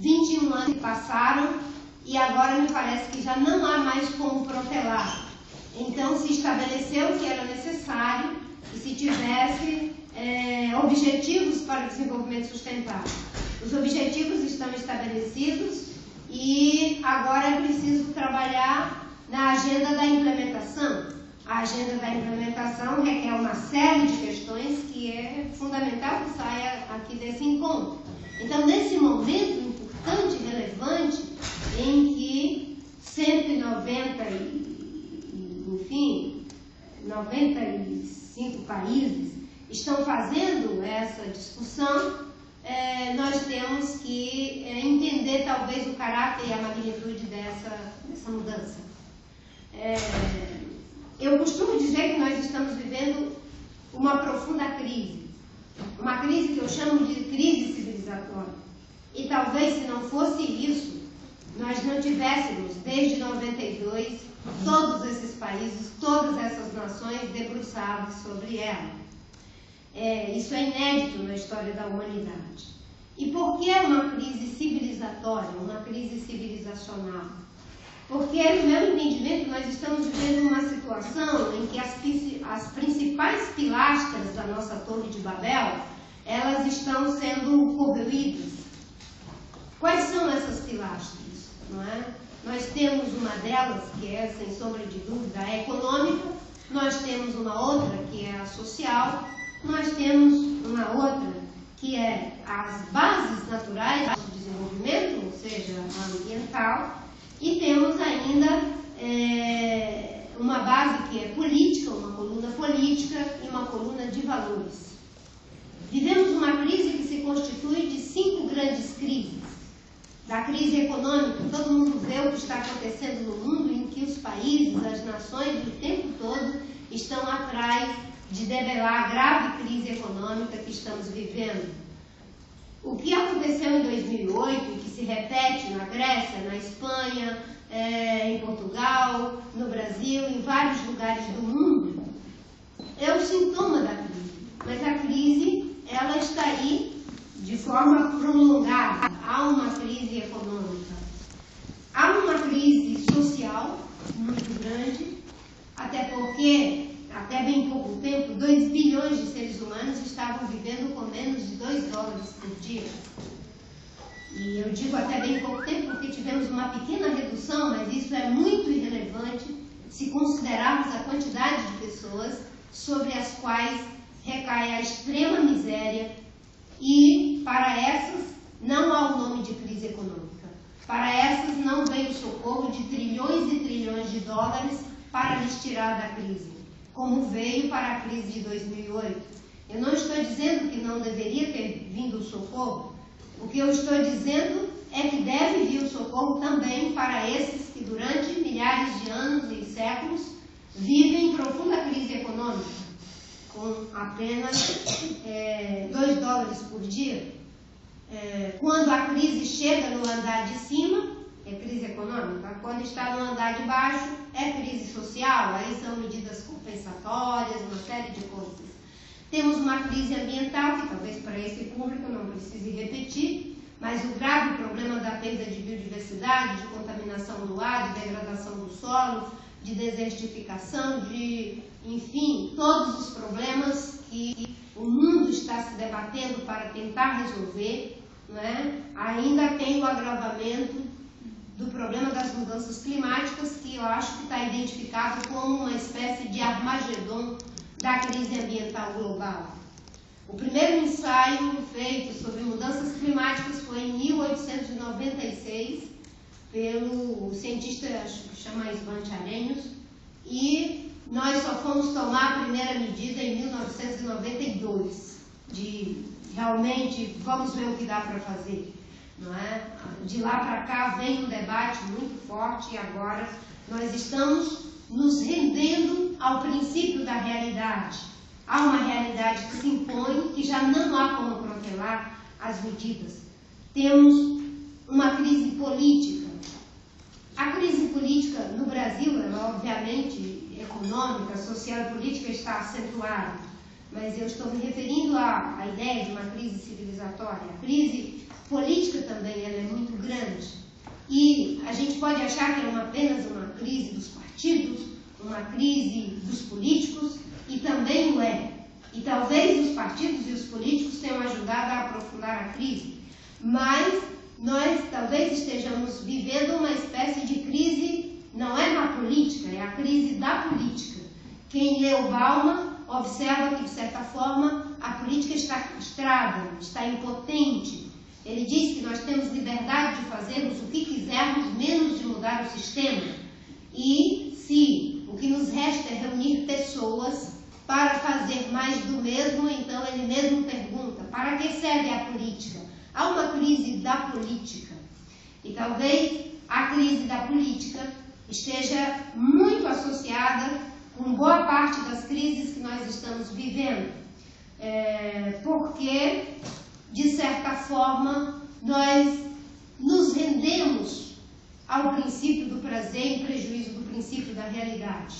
21 anos passaram e agora me parece que já não há mais como protelar. Então se estabeleceu que era necessário que se tivesse objetivos para o desenvolvimento sustentável. Os objetivos estão estabelecidos e agora é preciso trabalhar na agenda da implementação. A agenda da implementação requer uma série de questões que é fundamental que saia aqui desse encontro. Então, nesse momento importante e relevante em que 95 países estão fazendo essa discussão, nós temos que entender talvez o caráter e a magnitude dessa mudança. Eu costumo dizer que nós estamos vivendo uma profunda crise. Uma crise que eu chamo de crise civilizatória. E talvez se não fosse isso, nós não tivéssemos, desde 92, todos esses países, todas essas nações debruçadas sobre ela. Isso é inédito na história da humanidade. E por que uma crise civilizatória, uma crise civilizacional? Porque, no meu entendimento, nós estamos vivendo uma situação em que as principais pilastras da nossa Torre de Babel, elas estão sendo corroídas. Quais são essas pilastras? Não é? Nós temos uma delas, que é, sem sombra de dúvida, a econômica, nós temos uma outra, que é a social, nós temos uma outra, que é as bases naturais do desenvolvimento, ou seja, a ambiental, e temos ainda uma base que é política, uma coluna política e uma coluna de valores. Vivemos uma crise que se constitui de 5 grandes crises. Da crise econômica, todo mundo vê o que está acontecendo no mundo, em que os países, as nações, o tempo todo, estão atrás de debelar a grave crise econômica que estamos vivendo. O que aconteceu em 2008, que se repete na Grécia, na Espanha, em Portugal, no Brasil, em vários lugares do mundo, é o sintoma da crise. Mas a crise, ela está aí de forma prolongada. Há uma crise econômica, há uma crise social muito grande, até porque, até bem pouco tempo, 2 bilhões de seres humanos estavam vivendo com menos de $2 por dia. E eu digo até bem pouco tempo porque tivemos uma pequena redução, mas isso é muito irrelevante se considerarmos a quantidade de pessoas sobre as quais recai a extrema miséria, e para essas não há o nome de crise econômica. Para essas não vem o socorro de trilhões e trilhões de dólares para lhes tirar da crise, como veio para a crise de 2008. Eu não estou dizendo que não deveria ter vindo o socorro. O que eu estou dizendo é que deve vir o socorro também para esses que durante milhares de anos e séculos vivem em profunda crise econômica, com apenas $2 por dia. Quando a crise chega no andar de cima, é crise econômica. Quando está no andar de baixo, é crise social. Aí são medidas compensatórias, uma série de coisas. Temos uma crise ambiental, que talvez para esse público não precise repetir, mas o grave problema da perda de biodiversidade, de contaminação do ar, de degradação do solo, de desertificação, enfim, todos os problemas que o mundo está se debatendo para tentar resolver, não é? Ainda tem o agravamento do problema das mudanças climáticas, que eu acho que está identificado como uma espécie de Armagedon da crise ambiental global. O primeiro ensaio feito sobre mudanças climáticas foi em 1896, pelo cientista, acho que chama Svante Arrhenius, e nós só fomos tomar a primeira medida em 1992, de realmente vamos ver o que dá para fazer. Não é? De lá para cá vem um debate muito forte e agora nós estamos nos rendendo ao princípio da realidade. Há uma realidade que se impõe, que já não há como protelar as medidas. Temos uma crise política. A crise política no Brasil, ela, obviamente, econômica, social e política está acentuada, mas eu estou me referindo à ideia de uma crise civilizatória. A crise política também ela é muito pode achar que é apenas uma crise dos partidos, uma crise dos políticos, e também o é. E talvez os partidos e os políticos tenham ajudado a aprofundar a crise, mas nós talvez estejamos vivendo uma espécie de crise, não é na política, é a crise da política. Quem lê o Bauman observa que, de certa forma, a política está castrada, está impotente. Ele diz que nós temos liberdade de fazermos o que quisermos, menos de mudar o sistema. E se o que nos resta é reunir pessoas para fazer mais do mesmo, então ele mesmo pergunta, para que serve a política? Há uma crise da política. E talvez a crise da política esteja muito associada com boa parte das crises que nós estamos vivendo. Porque, de certa forma, nós nos rendemos ao princípio do prazer em prejuízo do princípio da realidade.